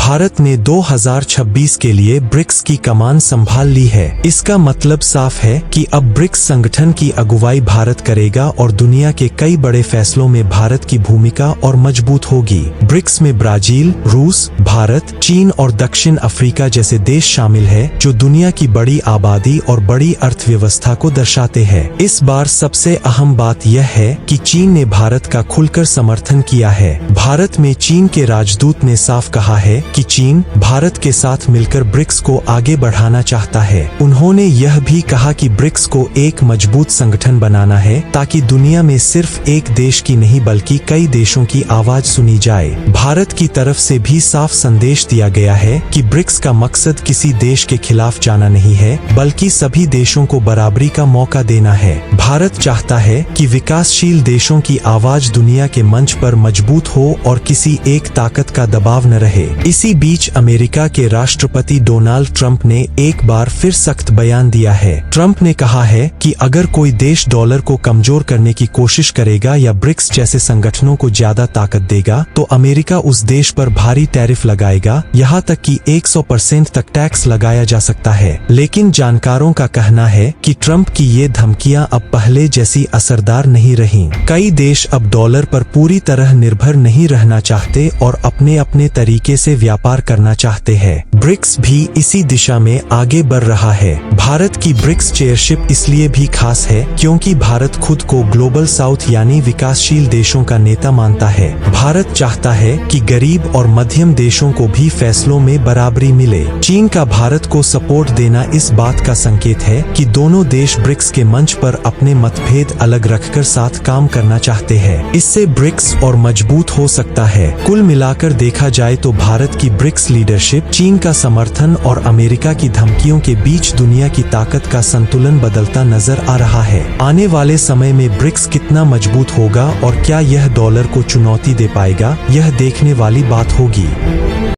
भारत ने 2026 के लिए ब्रिक्स की कमान संभाल ली है। इसका मतलब साफ है कि अब ब्रिक्स संगठन की अगुवाई भारत करेगा और दुनिया के कई बड़े फैसलों में भारत की भूमिका और मजबूत होगी। ब्रिक्स में ब्राजील, रूस, भारत, चीन और दक्षिण अफ्रीका जैसे देश शामिल है जो दुनिया की बड़ी आबादी और बड़ी अर्थव्यवस्था को दर्शाते हैं। इस बार सबसे अहम बात यह है कि चीन ने भारत का खुलकर समर्थन किया है। भारत में चीन के राजदूत ने साफ कहा है कि चीन भारत के साथ मिलकर ब्रिक्स को आगे बढ़ाना चाहता है। उन्होंने यह भी कहा कि ब्रिक्स को एक मजबूत संगठन बनाना है ताकि दुनिया में सिर्फ एक देश की नहीं बल्कि कई देशों की आवाज सुनी जाए। भारत की तरफ से भी साफ संदेश दिया गया है कि ब्रिक्स का मकसद किसी देश के खिलाफ जाना नहीं है बल्कि सभी देशों को बराबरी का मौका देना है। भारत चाहता है कि विकासशील देशों की आवाज दुनिया के मंच पर मजबूत हो और किसी एक ताकत का दबाव न रहे। इसी बीच अमेरिका के राष्ट्रपति डोनाल्ड ट्रंप ने एक बार फिर सख्त बयान दिया है। ट्रंप ने कहा है कि अगर कोई देश डॉलर को कमजोर करने की कोशिश करेगा या ब्रिक्स जैसे संगठनों को ज्यादा ताकत देगा तो अमेरिका उस देश पर भारी टैरिफ लगाएगा, यहाँ तक कि 100% तक टैक्स लगाया जा सकता है। लेकिन जानकारों का कहना है कि ट्रंप की ये धमकियां अब पहले जैसी असरदार नहीं रहीं। कई देश अब डॉलर पर पूरी तरह निर्भर नहीं रहना चाहते और अपने अपने तरीके से व्यापार करना चाहते हैं। ब्रिक्स भी इसी दिशा में आगे बढ़ रहा है। भारत की ब्रिक्स चेयरशिप इसलिए भी खास है क्योंकि भारत खुद को ग्लोबल साउथ यानी विकासशील देशों का नेता मानता है। भारत चाहता है कि गरीब और मध्यम देशों को भी फैसलों में बराबरी मिले। चीन का भारत को सपोर्ट देना इस बात का संकेत है कि दोनों देश ब्रिक्स के मंच पर अपने मतभेद अलग रखकर साथ काम करना चाहते हैं। इससे ब्रिक्स और मजबूत हो सकता है। कुल मिलाकर देखा जाए तो भारत की ब्रिक्स लीडरशिप, चीन का समर्थन और अमेरिका की धमकियों के बीच दुनिया की ताकत का संतुलन बदलता नजर आ रहा है। आने वाले समय में ब्रिक्स कितना मजबूत होगा और क्या यह डॉलर को चुनौती दे पाएगा, यह देखने वाली बात होगी।